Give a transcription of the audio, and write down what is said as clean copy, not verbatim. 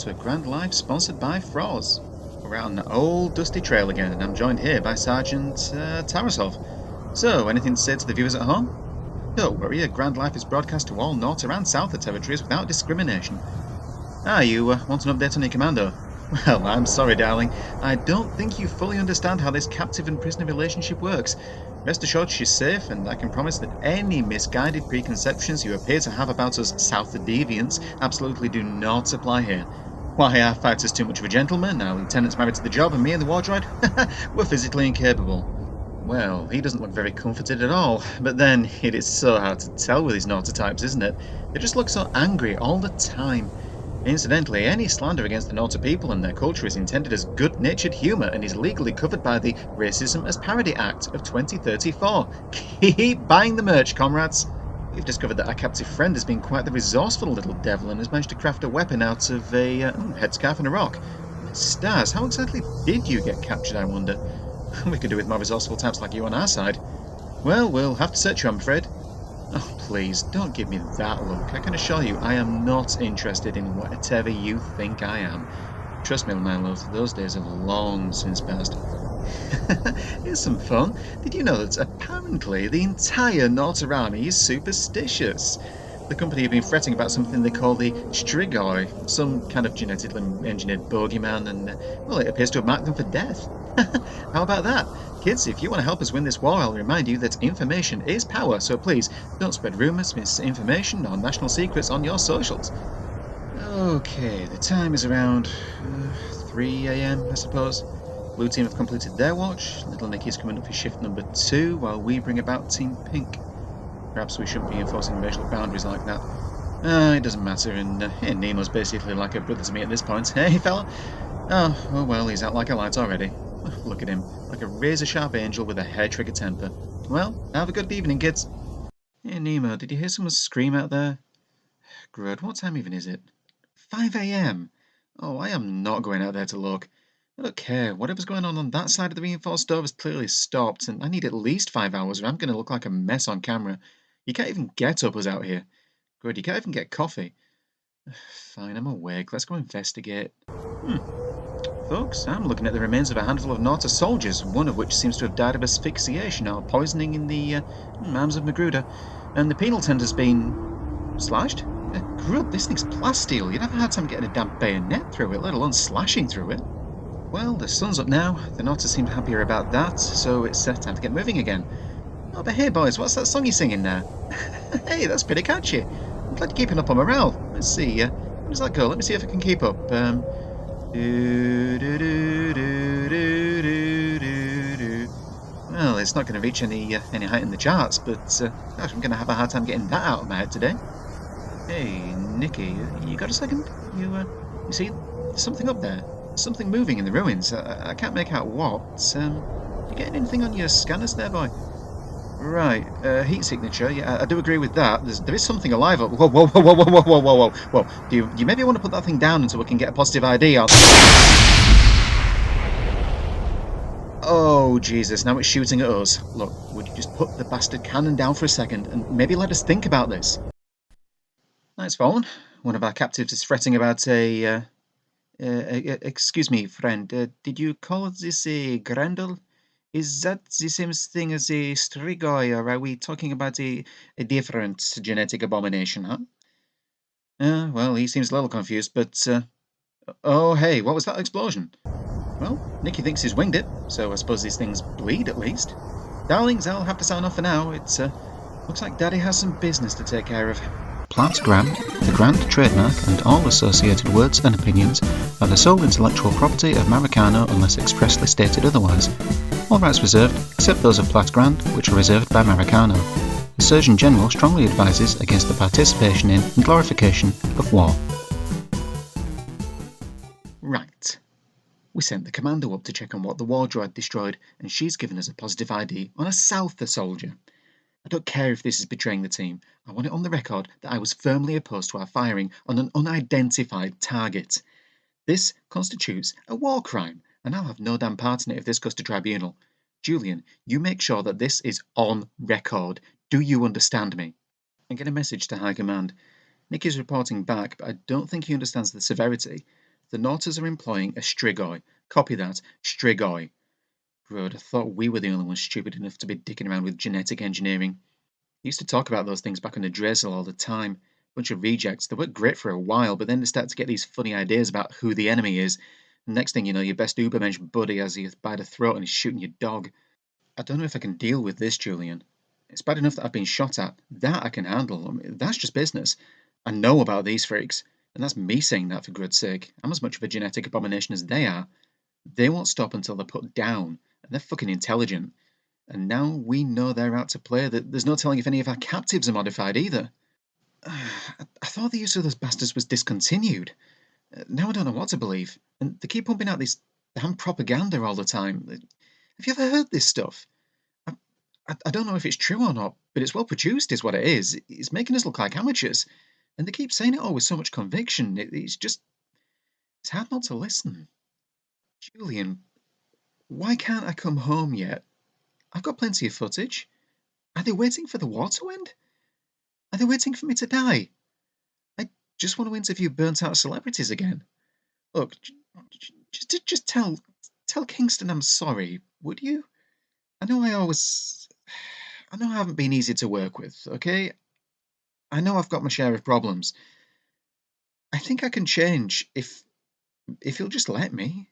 to a grand life sponsored by Froz. We're out on the old dusty trail again, and I'm joined here by Sergeant Tarasov. So, anything to say to the viewers at home? Don't worry, a grand life is broadcast to all North and South territories without discrimination. You want an update on your commando? Well, I'm sorry, darling. I don't think you fully understand how this captive and prisoner relationship works. Rest assured she's safe, and I can promise that any misguided preconceptions you appear to have about us South deviants absolutely do not apply here. Why, our fighter's too much of a gentleman, our lieutenant's married to the job, and me and the war droid? We're physically incapable. Well, he doesn't look very comforted at all, but then it is so hard to tell with these Naughter-types, isn't it? They just look so angry all the time. Incidentally, any slander against the Naughter people and their culture is intended as good-natured humour and is legally covered by the Racism as Parody Act of 2034. Keep buying the merch, comrades! We've discovered that our captive friend has been quite the resourceful little devil and has managed to craft a weapon out of a headscarf and a rock. Stars, how exactly did you get captured, I wonder? We could do with more resourceful types like you on our side. Well, we'll have to search you, I'm afraid. Oh, please, don't give me that look. I can assure you I am not interested in whatever you think I am. Trust me, my love, those days have long since passed. Here's some fun. Did you know that apparently the entire Naughter army is superstitious? The company have been fretting about something they call the Strigoi, some kind of genetically engineered bogeyman, and, well, it appears to have marked them for death. How about that? Kids, if you want to help us win this war, I'll remind you that information is power, so please don't spread rumours, misinformation, or national secrets on your socials. Okay, the time is around 3 a.m, I suppose. Blue team have completed their watch. Little Nicky's coming up for shift number 2 while we bring about Team Pink. Perhaps we shouldn't be enforcing racial boundaries like that. It doesn't matter, and Nemo's basically like a brother to me at this point. Hey, fella? Oh well, he's out like a light already. Look at him, like a razor-sharp angel with a hair-trigger temper. Well, have a good evening, kids. Hey, Nemo, did you hear someone scream out there? Good, what time even is it? 5 a.m. Oh, I am not going out there to look. I don't care. Whatever's going on that side of the reinforced stove has clearly stopped, and I need at least 5 hours or I'm going to look like a mess on camera. You can't even get uppers out here. Good, you can't even get coffee. Fine, I'm awake. Let's go investigate. Folks, I'm looking at the remains of a handful of Naughter soldiers, one of which seems to have died of asphyxiation or poisoning in the arms of Magruder, and the penal tender's been slashed. Grub, this thing's plasteel. You'd have a hard time getting a damn bayonet through it, let alone slashing through it. Well, the sun's up now. The Naughter seem happier about that, so it's time to get moving again. Oh, but hey, boys, what's that song you're singing now? Hey, that's pretty catchy. I'm glad you're keeping up on morale. Let's see, where does that go? Let me see if I can keep up. Well, it's not going to reach any height in the charts, but gosh, I'm going to have a hard time getting that out of my head today. Hey, Nicky, you got a second? You see, there's something up there. Something moving in the ruins. I can't make out what. You getting anything on your scanners there, boy? Right, heat signature. Yeah, I do agree with that. There is something alive up. Whoa, whoa, whoa, whoa, whoa, whoa, whoa, whoa, whoa. Do you maybe want to put that thing down until we can get a positive ID on? Oh, Jesus, now it's shooting at us. Look, would you just put the bastard cannon down for a second and maybe let us think about this? Nice phone. One of our captives is fretting about excuse me, friend, did you call this a Grandel? Is that the same thing as a Strigoi, or are we talking about a different genetic abomination, huh? Well, he seems a little confused, but, oh, hey, what was that explosion? Well, Nicky thinks he's winged it, so I suppose these things bleed at least. Darlings, I'll have to sign off for now. It looks like Daddy has some business to take care of. Plant Grand, the Grand trademark, and all associated words and opinions are the sole intellectual property of Maracano unless expressly stated otherwise. All rights reserved, except those of Plat Grand, which are reserved by Maracano. The Surgeon General strongly advises against the participation in and glorification of war. Right. We sent the commando up to check on what the war droid destroyed, and she's given us a positive ID on a Souther soldier. I don't care if this is betraying the team. I want it on the record that I was firmly opposed to our firing on an unidentified target. This constitutes a war crime, and I'll have no damn part in it if this goes to tribunal. Julian, you make sure that this is on record. Do you understand me? I get a message to High Command. Nick is reporting back, but I don't think he understands the severity. The Nautas are employing a Strigoi. Copy that. Strigoi. Bro, I thought we were the only ones stupid enough to be dicking around with genetic engineering. He used to talk about those things back on the Dresel all the time. Bunch of rejects. They worked great for a while, but then they start to get these funny ideas about who the enemy is. And next thing you know, your best Ubermensch buddy has you by the throat and is shooting your dog. I don't know if I can deal with this, Julian. It's bad enough that I've been shot at. That I can handle. I mean, that's just business. I know about these freaks. And that's me saying that for God's sake. I'm as much of a genetic abomination as they are. They won't stop until they're put down. And they're fucking intelligent. And now we know they're out to play. There's no telling if any of our captives are modified either. I thought the use of those bastards was discontinued. Now I don't know what to believe. And they keep pumping out this damn propaganda all the time. Have you ever heard this stuff? I, I don't know if it's true or not, but it's well produced, is what it is. It's making us look like amateurs. And they keep saying it all with so much conviction. It's hard not to listen. Julian, why can't I come home yet? I've got plenty of footage. Are they waiting for the war to end? Are they waiting for me to die? I just want to interview burnt out celebrities again. Look, just tell Kingston I'm sorry, would you? I know I know I haven't been easy to work with, okay? I know I've got my share of problems. I think I can change if you'll just let me.